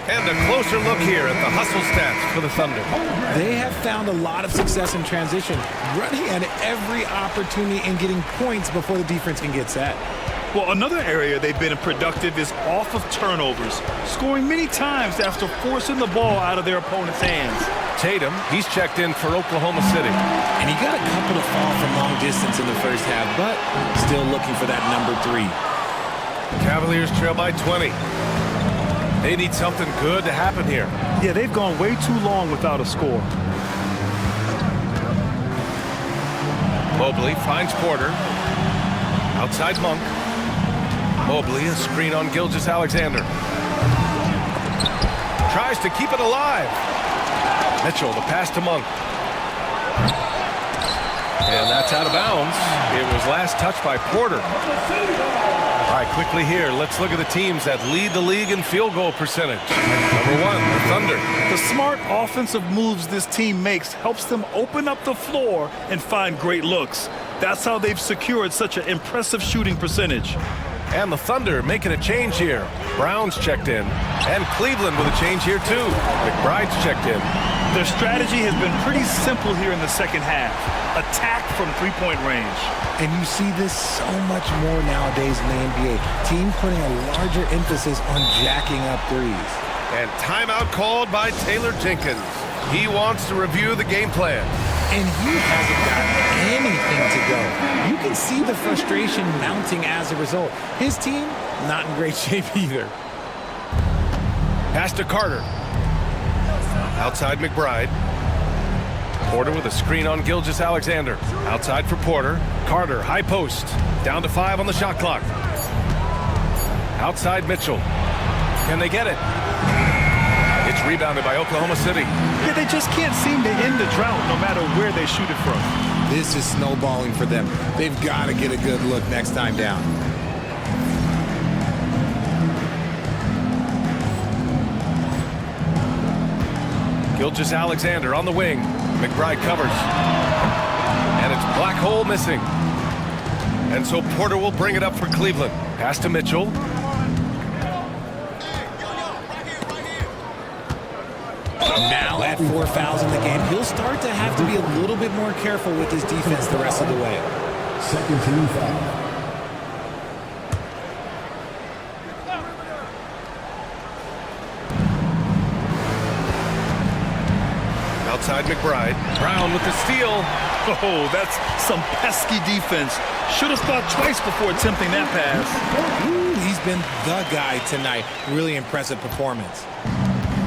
Speaker 1: And a closer look here at the hustle stats for the Thunder.
Speaker 4: They have found a lot of success in transition, running at every opportunity and getting points before the defense can get set.
Speaker 2: Well, another area they've been productive is off of turnovers, scoring many times after forcing the ball out of their opponent's hands.
Speaker 1: Tatum, he's checked in for Oklahoma City.
Speaker 4: And he got a couple of fall from long distance in the first half, but still looking for that number 3.
Speaker 1: Cavaliers trail by 20. They need something good to happen here.
Speaker 2: Yeah, they've gone way too long without a score.
Speaker 1: Mobley finds Porter. Outside Monk. Mobley, a screen on Gilgeous-Alexander. Tries to keep it alive. Mitchell, the pass to Monk. And that's out of bounds. It was last touched by Porter. All right, quickly here, let's look at the teams that lead the league in field goal percentage. Number 1, the Thunder.
Speaker 2: The smart offensive moves this team makes helps them open up the floor and find great looks. That's how they've secured such an impressive shooting percentage.
Speaker 1: And the Thunder making a change here. Brown's checked in. And Cleveland with a change here too. McBride's checked in.
Speaker 2: Their strategy has been pretty simple here in the second half. Attack from three-point range.
Speaker 4: And you see this so much more nowadays in the NBA. Team putting a larger emphasis on jacking up threes.
Speaker 1: And timeout called by Taylor Jenkins. He wants to review the game plan.
Speaker 4: And he hasn't got anything to go. You can see the frustration mounting as a result. His team, not in great shape either.
Speaker 1: Pass to Carter. Outside McBride. Porter with a screen on Gilgeous-Alexander. Outside for Porter. Carter, high post. Down to 5 on the shot clock. Outside Mitchell. Can they get it? It's rebounded by Oklahoma City.
Speaker 2: Yeah, they just can't seem to end the drought no matter where they shoot it from.
Speaker 4: This is snowballing for them. They've got to get a good look next time down.
Speaker 1: Gilgeous-Alexander on the wing. McBride covers. And it's Black Hole missing. And so Porter will bring it up for Cleveland. Pass to Mitchell.
Speaker 4: Now at 4 fouls in the game, he'll start to have to be a little bit more careful with his defense the rest of the way.
Speaker 7: Second team foul.
Speaker 1: Outside McBride. Brown with the steal.
Speaker 2: Oh, that's some pesky defense. Should have thought twice before attempting that pass.
Speaker 4: Ooh, he's been the guy tonight. Really impressive performance.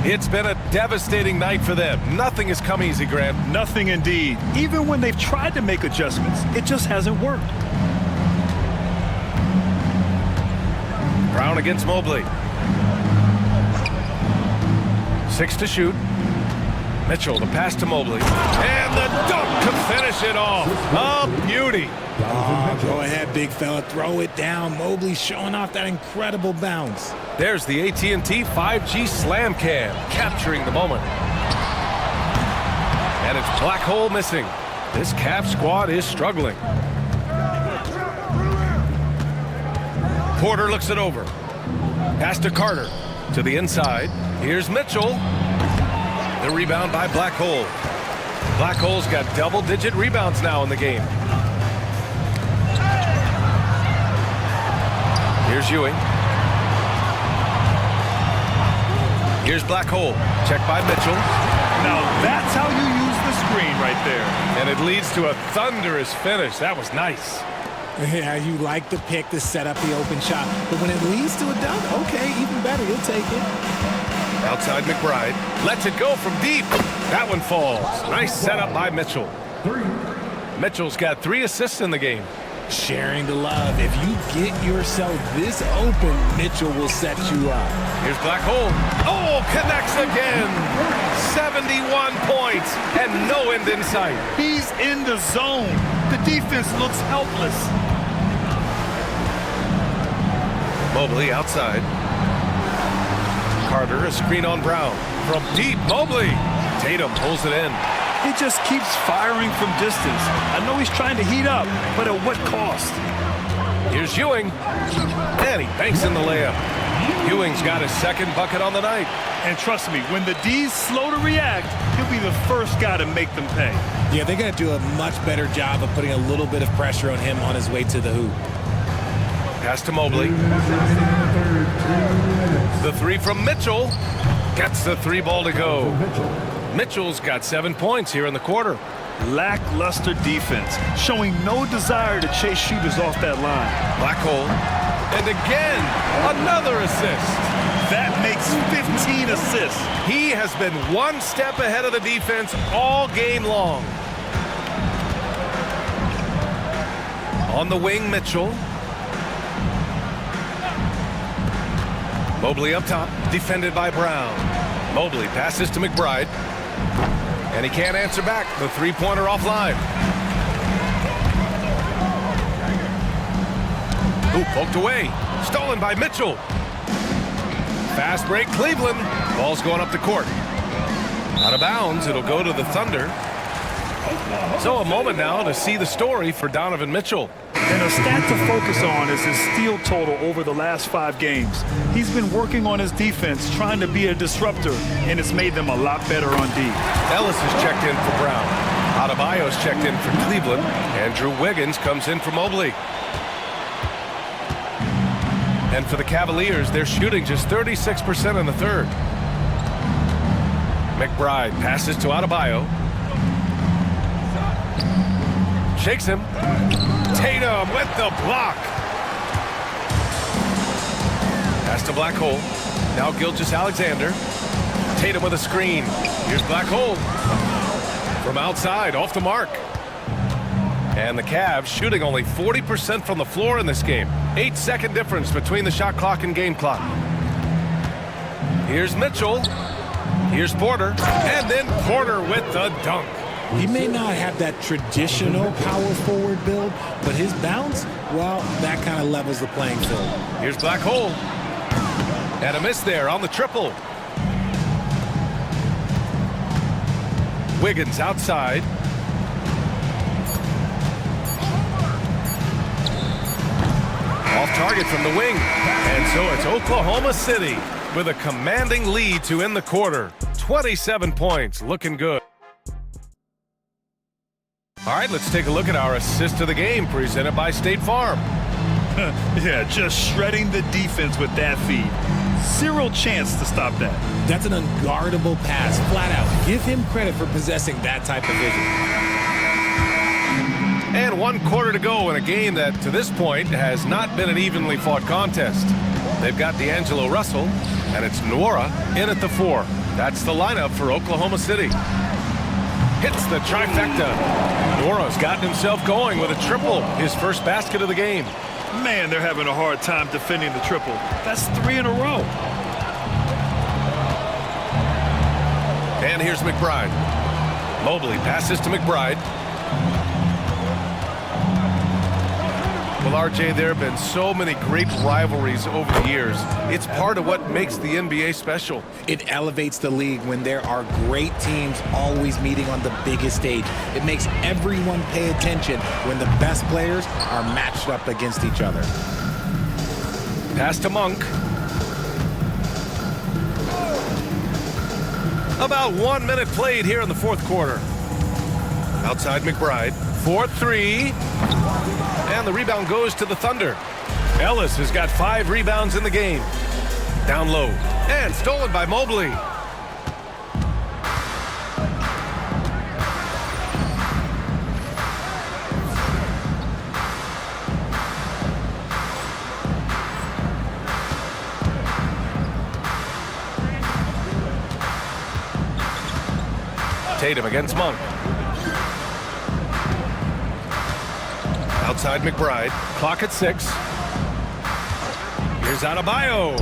Speaker 1: It's been a devastating night for them. Nothing has come easy, Grant.
Speaker 2: Nothing indeed. Even when they've tried to make adjustments, it just hasn't worked.
Speaker 1: Brown against Mobley. 6 to shoot. Mitchell, the pass to Mobley. And the dunk to finish it off. A beauty.
Speaker 4: Oh, go ahead, big fella. Throw it down. Mobley showing off that incredible bounce.
Speaker 1: There's the AT&T 5G Slam Cam, capturing the moment. And it's Black Hole missing. This Cavs squad is struggling. Porter looks it over. Pass to Carter. To the inside. Here's Mitchell. The rebound by Black Hole. Black Hole's got double-digit rebounds now in the game. Here's Ewing. Here's Black Hole. Check by Mitchell.
Speaker 2: Now that's how you use the screen right there.
Speaker 1: And it leads to a thunderous finish. That was nice.
Speaker 4: Yeah, you like the pick to set up the open shot. But when it leads to a dunk, okay, even better. You'll take it.
Speaker 1: Outside McBride. Lets it go from deep. That one falls. Nice setup by Mitchell. Mitchell's got 3 assists in the game.
Speaker 4: Sharing the love. If you get yourself this open, Mitchell will set you up.
Speaker 1: Here's Black Hole. Oh, connects again. 71 points and no end in sight.
Speaker 2: He's in the zone. The defense looks helpless.
Speaker 1: Mobley outside. Carter, a screen on Brown. From deep, Mobley. Tatum pulls it in.
Speaker 2: He just keeps firing from distance. I know he's trying to heat up, but at what cost?
Speaker 1: Here's Ewing. And he banks in the layup. Ewing's got his second bucket on the night.
Speaker 2: And trust me, when the D's slow to react, he'll be the first guy to make them pay.
Speaker 4: Yeah, they're going to do a much better job of putting a little bit of pressure on him on his way to the hoop.
Speaker 1: Pass to Mobley. The 3 from Mitchell. Gets the 3 ball to go. Mitchell's got 7 points here in the quarter.
Speaker 2: Lackluster defense, showing no desire to chase shooters off that line.
Speaker 1: Black Hole. And again, another assist.
Speaker 2: That makes 15 assists.
Speaker 1: He has been one step ahead of the defense all game long. On the wing, Mitchell. Mobley up top, defended by Brown. Mobley passes to McBride. And he can't answer back. The 3-pointer offline. Ooh, poked away. Stolen by Mitchell. Fast break, Cleveland. Ball's going up the court. Out of bounds, it'll go to the Thunder. So a moment now to see the story for Donovan Mitchell.
Speaker 2: And a stat to focus on is his steal total over the last 5 games. He's been working on his defense, trying to be a disruptor, and it's made them a lot better on D.
Speaker 1: Ellis has checked in for Brown. Adebayo's checked in for Cleveland. Andrew Wiggins comes in for Mobley. And for the Cavaliers, they're shooting just 36% in the third. McBride passes to Adebayo. Shakes him. Tatum with the block. Pass to Black Hole. Now Gilgeous-Alexander. Tatum with a screen. Here's Black Hole. From outside, off the mark. And the Cavs shooting only 40% from the floor in this game. 8-second difference between the shot clock and game clock. Here's Mitchell. Here's Porter. And then Porter with the dunk.
Speaker 4: He may not have that traditional power forward build, but his bounce, well, that kind of levels the playing field.
Speaker 1: Here's Black Hole. And a miss there on the triple. Wiggins outside. Off target from the wing. And so it's Oklahoma City with a commanding lead to end the quarter. 27 points, looking good. All right, let's take a look at our assist of the game presented by State Farm.
Speaker 2: Yeah, just shredding the defense with that feed. Zero chance to stop that.
Speaker 4: That's an unguardable pass, flat out. Give him credit for possessing that type of vision.
Speaker 1: And 1 quarter to go in a game that, to this point, has not been an evenly fought contest. They've got D'Angelo Russell, and it's Nwora in at the 4. That's the lineup for Oklahoma City. Hits the trifecta. Nwora's gotten himself going with a triple, his first basket of the game.
Speaker 2: Man, they're having a hard time defending the triple. That's 3 in a row.
Speaker 1: And here's McBride. Mobley passes to McBride. Well, RJ, there have been so many great rivalries over the years. It's part of what makes the NBA special.
Speaker 4: It elevates the league when there are great teams always meeting on the biggest stage. It makes everyone pay attention when the best players are matched up against each other.
Speaker 1: Pass to Monk. About 1 minute played here in the fourth quarter. Outside McBride. 4-3. And the rebound goes to the Thunder. Ellis has got 5 rebounds in the game. Down low. And stolen by Mobley. Tatum against Monk. Outside McBride. Clock at 6. Here's Adebayo.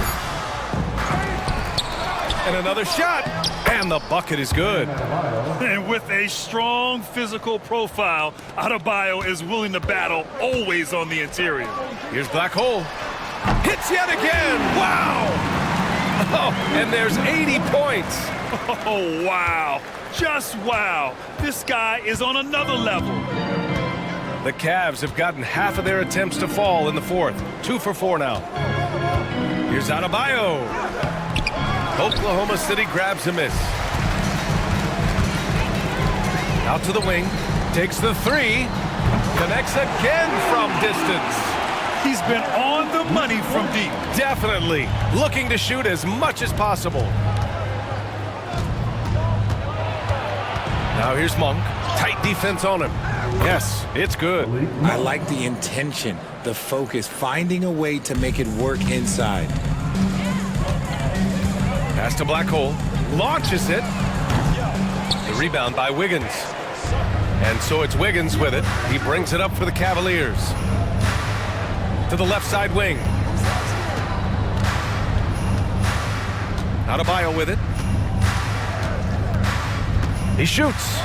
Speaker 1: And another shot. And the bucket is good.
Speaker 2: And with a strong physical profile, Adebayo is willing to battle, always on the interior.
Speaker 1: Here's Black Hole. Hits yet again. Wow. Oh, and there's 80 points.
Speaker 2: Oh, wow. Just wow. This guy is on another level.
Speaker 1: The Cavs have gotten half of their attempts to fall in the fourth. 2 for 4 now. Here's Adebayo. Oklahoma City grabs a miss. Out to the wing. Takes the 3. Connects again from distance.
Speaker 2: He's been on the money from deep.
Speaker 1: Definitely. Looking to shoot as much as possible. Now here's Monk. Tight defense on him. Yes, it's good.
Speaker 4: I like the intention, the focus, finding a way to make it work inside.
Speaker 1: Pass to Black Hole. Launches it. The rebound by Wiggins. And so it's Wiggins with it. He brings it up for the Cavaliers. To the left side wing. Adebayo with it. He shoots.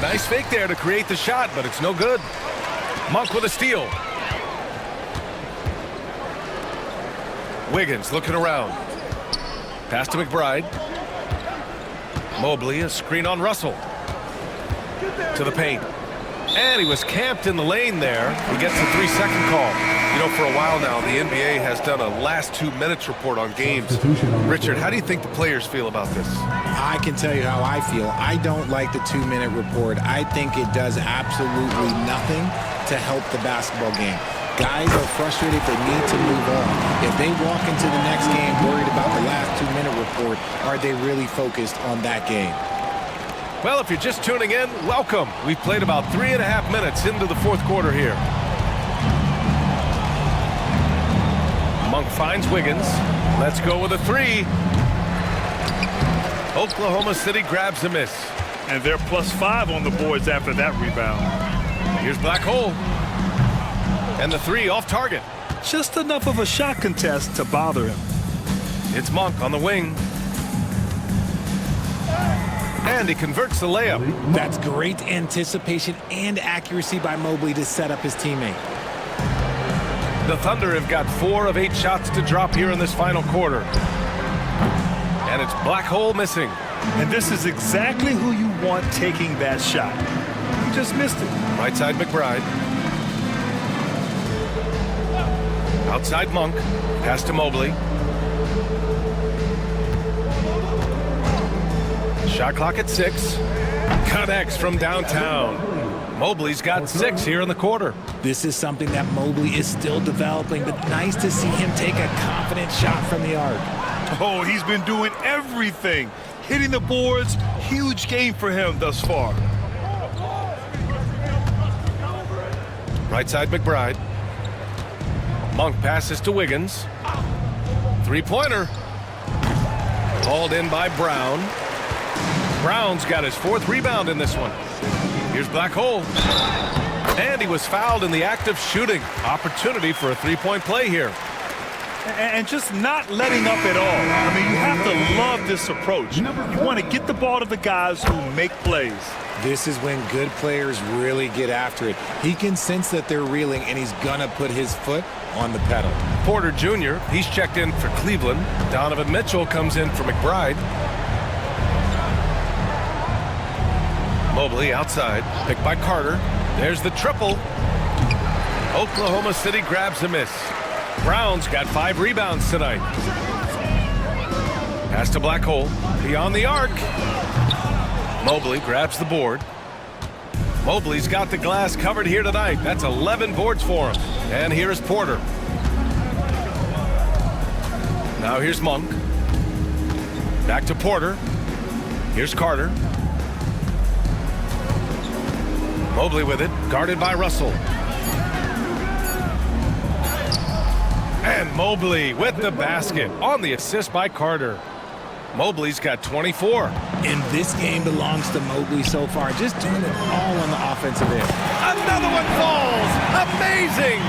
Speaker 1: Nice fake there to create the shot, but it's no good. Monk with a steal. Wiggins looking around. Pass to McBride. Mobley, a screen on Russell. To the paint. And he was camped in the lane there. He gets a 3-second call. You know, for a while now, the NBA has done a last 2 minutes report on games. Richard, how do you think the players feel about this?
Speaker 4: I can tell you how I feel. I don't like the 2-minute report. I think it does absolutely nothing to help the basketball game. Guys are frustrated. They need to move on. If they walk into the next game worried about the last 2-minute report, are they really focused on that game?
Speaker 1: Well, if you're just tuning in, welcome. We've played about 3.5 minutes into the fourth quarter here. Monk finds Wiggins. Let's go with a 3. Oklahoma City grabs a miss.
Speaker 2: And they're +5 on the boards after that rebound.
Speaker 1: Here's Black Hole. And the 3 off target.
Speaker 2: Just enough of a shot contest to bother him.
Speaker 1: It's Monk on the wing. And he converts the layup.
Speaker 4: That's great anticipation and accuracy by Mobley to set up his teammate.
Speaker 1: The Thunder have got 4 of 8 shots to drop here in this final quarter. And it's Black Hole missing.
Speaker 2: And this is exactly who you want taking that shot. He just missed it.
Speaker 1: Right side McBride. Outside Monk. Pass to Mobley. Shot clock at 6. Connects from downtown. Mobley's got 6 here in the quarter.
Speaker 4: This is something that Mobley is still developing, but nice to see him take a confident shot from the arc.
Speaker 2: Oh, he's been doing everything. Hitting the boards, huge game for him thus far.
Speaker 1: Right side McBride. Monk passes to Wiggins. Three-pointer. Hauled in by Brown. Brown's got his 4th rebound in this one. Here's Black Hole. And he was fouled in the act of shooting. Opportunity for a 3-point play here.
Speaker 2: And just not letting up at all. I mean, you have to love this approach. You want to get the ball to the guys who make plays.
Speaker 4: This is when good players really get after it. He can sense that they're reeling, and he's going to put his foot on the pedal.
Speaker 1: Porter Jr., he's checked in for Cleveland. Donovan Mitchell comes in for McBride. Mobley outside, picked by Carter. There's the triple. Oklahoma City grabs a miss. Brown's got 5 rebounds tonight. Pass to Black Hole, beyond the arc. Mobley grabs the board. Mobley's got the glass covered here tonight. That's 11 boards for him. And here's Porter. Now here's Monk. Back to Porter. Here's Carter. Mobley with it, guarded by Russell. And Mobley with the basket on the assist by Carter. Mobley's got 24.
Speaker 4: And this game belongs to Mobley so far, just doing it all on the offensive end.
Speaker 1: Another one falls. Amazing.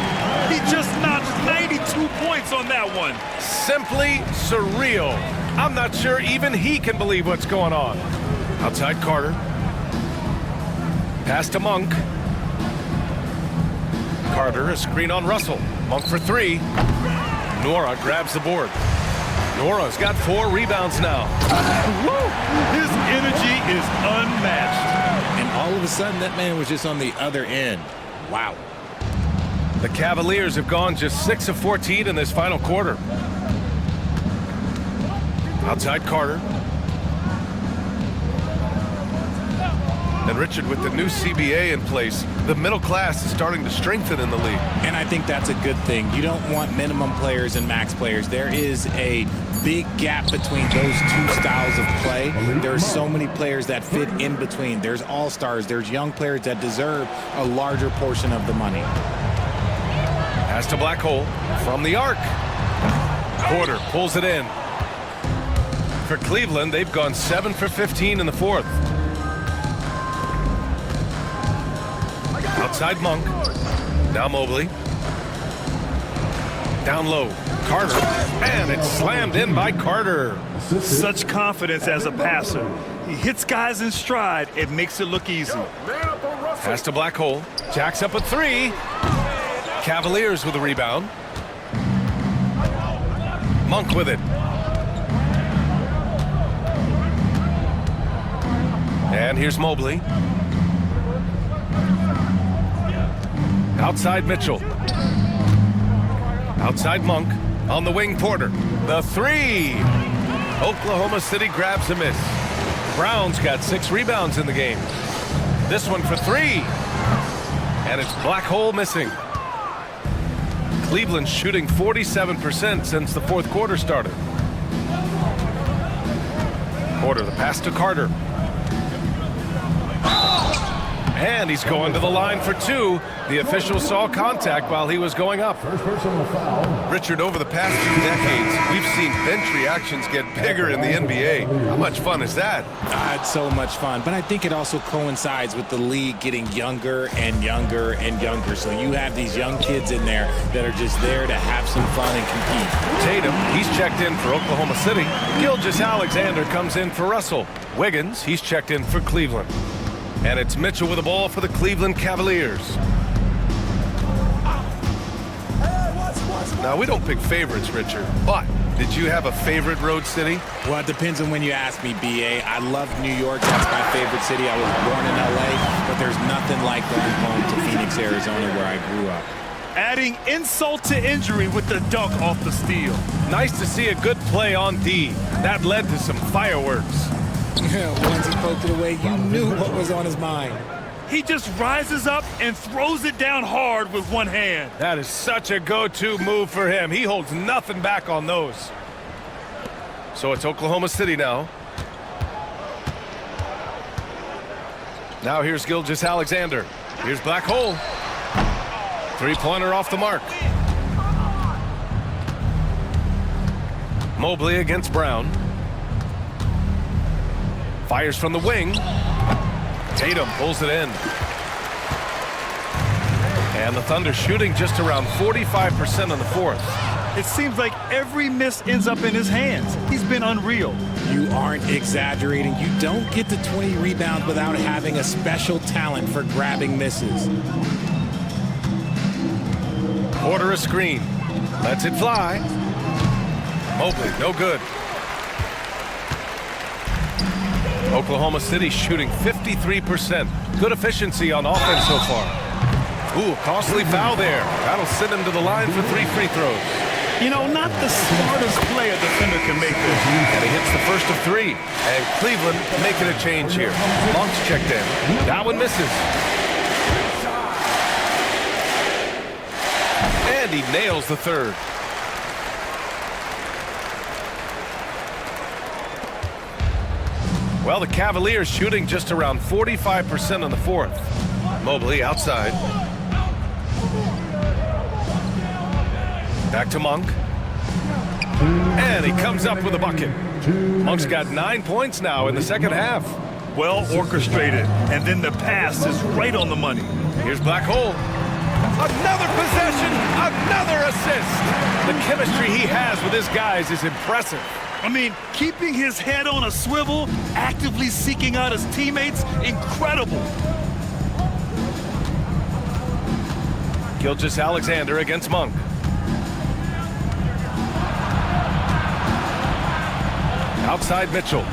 Speaker 2: He just notched 92 points on that one.
Speaker 1: Simply surreal. I'm not sure even he can believe what's going on. Outside Carter. Pass to Monk. Carter, a screen on Russell. Monk for 3. Nora grabs the board. Nora's got 4 rebounds now.
Speaker 2: His energy is unmatched.
Speaker 4: And all of a sudden, that man was just on the other end. Wow.
Speaker 1: The Cavaliers have gone just 6 of 14 in this final quarter. Outside Carter. And Richard, with the new CBA in place, the middle class is starting to strengthen in the league.
Speaker 4: And I think that's a good thing. You don't want minimum players and max players. There is a big gap between those two styles of play. There's so many players that fit in between. There's all-stars. There's young players that deserve a larger portion of the money.
Speaker 1: Pass to Black Hole from the arc. Porter pulls it in. For Cleveland, they've gone 7 for 15 in the 4th. Outside Monk. Now Mobley. Down low. Carter. And it's slammed in by Carter.
Speaker 2: Such confidence as a passer. He hits guys in stride. It makes it look easy.
Speaker 1: Pass to Black Hole. Jacks up a 3. Cavaliers with a rebound. Monk with it. And here's Mobley. Outside Mitchell. Outside Monk. On the wing, Porter. The 3. Oklahoma City grabs a miss. Brown's got 6 rebounds in the game. This one for 3. And it's Black Hole missing. Cleveland shooting 47% since the 4th quarter started. Porter, the pass to Carter. And he's going to the line for 2. The official saw contact while he was going up. Richard, over the past few decades, we've seen bench reactions get bigger in the NBA. How much fun is that?
Speaker 4: It's so much fun, but I think it also coincides with the league getting younger and younger and younger. So you have these young kids in there that are just there to have some fun and compete.
Speaker 1: Tatum, he's checked in for Oklahoma City. Gilgeous-Alexander comes in for Russell. Wiggins, he's checked in for Cleveland. And it's Mitchell with the ball for the Cleveland Cavaliers. Now, we don't pick favorites, Richard, but did you have a favorite road city?
Speaker 4: Well, it depends on when you ask me, B.A. I love New York. That's my favorite city. I was born in L.A., but there's nothing like going home to Phoenix, Arizona, where I grew up.
Speaker 2: Adding insult to injury with the dunk off the steal.
Speaker 1: Nice to see a good play on D. That led to some fireworks.
Speaker 4: Once he poked it away, you knew what was on his mind.
Speaker 2: He just rises up and throws it down hard with one hand.
Speaker 1: That is such a go-to move for him. He holds nothing back on those. So it's Oklahoma City now. Now here's Gilgeous-Alexander. Here's Black Hole. Three-pointer off the mark. Mobley against Brown. Fires from the wing. Tatum pulls it in. And the Thunder shooting just around 45% in the fourth.
Speaker 2: It seems like every miss ends up in his hands. He's been unreal.
Speaker 4: You aren't exaggerating. You don't get to 20 rebounds without having a special talent for grabbing misses.
Speaker 1: Porter a screen. Lets it fly. Mobley, no good. Oklahoma City shooting 53%. Good efficiency on offense so far. Ooh, costly foul there. That'll send him to the line for 3 free throws.
Speaker 2: You know, not the smartest play a defender can make this.
Speaker 1: And he hits the first of 3. And Cleveland making a change here. Monk's checked in. That one misses. And he nails the third. Well, the Cavaliers shooting just around 45% in the fourth. Mobley outside. Back to Monk. And he comes up with a bucket. Monk's got 9 points now in the second half.
Speaker 2: Well orchestrated. And then the pass is right on the money.
Speaker 1: Here's Black Hole. Another possession, another assist. The chemistry he has with his guys is impressive.
Speaker 2: I mean, keeping his head on a swivel, actively seeking out his teammates, incredible.
Speaker 1: Gilgeous-Alexander against Monk. Outside Mitchell.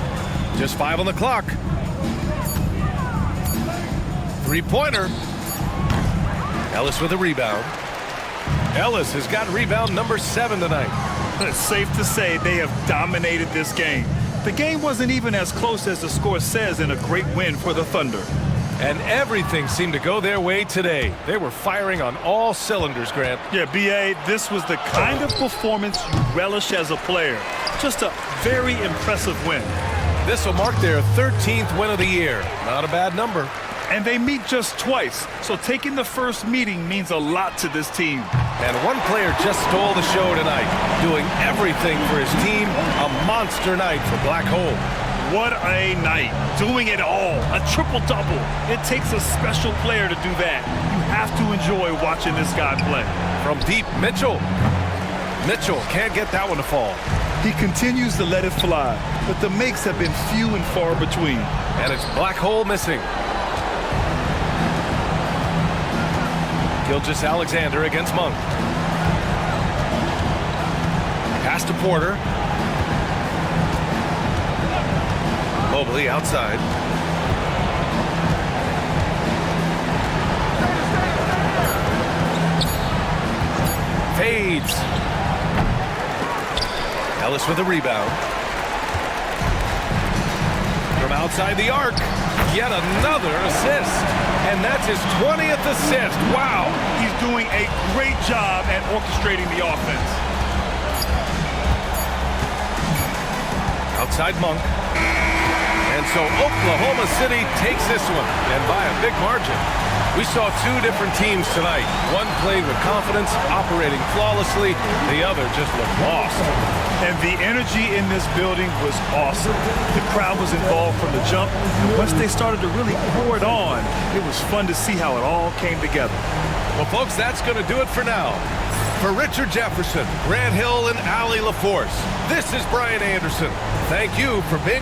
Speaker 1: Just 5 on the clock. Three-pointer. Ellis with a rebound. Ellis has got rebound number 7 tonight.
Speaker 2: It's safe to say they have dominated this game. The game wasn't even as close as the score says in a great win for the Thunder.
Speaker 1: And everything seemed to go their way today. They were firing on all cylinders, Grant.
Speaker 2: Yeah, B.A., this was the kind of performance you relish as a player. Just a very impressive win.
Speaker 1: This will mark their 13th win of the year. Not a bad number.
Speaker 2: And they meet just twice, so taking the first meeting means a lot to this team.
Speaker 1: And one player just stole the show tonight, doing everything for his team. A monster night for Black Hole.
Speaker 2: What a night. Doing it all. A triple-double. It takes a special player to do that. You have to enjoy watching this guy play.
Speaker 1: From deep, Mitchell. Mitchell can't get that one to fall.
Speaker 2: He continues to let it fly, but the makes have been few and far between.
Speaker 1: And it's Black Hole missing. Gilgeous-Alexander against Monk. Pass to Porter. Mobley outside. Fades. Ellis with a rebound. From outside the arc. Yet another assist. And that's his 20th assist. Wow.
Speaker 2: He's doing a great job at orchestrating the offense.
Speaker 1: Outside Monk. And so Oklahoma City takes this one, and by a big margin. We saw 2 different teams tonight. One played with confidence, operating flawlessly. The other just looked lost.
Speaker 2: And the energy in this building was awesome. The crowd was involved from the jump. Once they started to really pour it on, it was fun to see how it all came together.
Speaker 1: Well, folks, that's going to do it for now. For Richard Jefferson, Grant Hill, and Allie LaForce, this is Brian Anderson. Thank you for being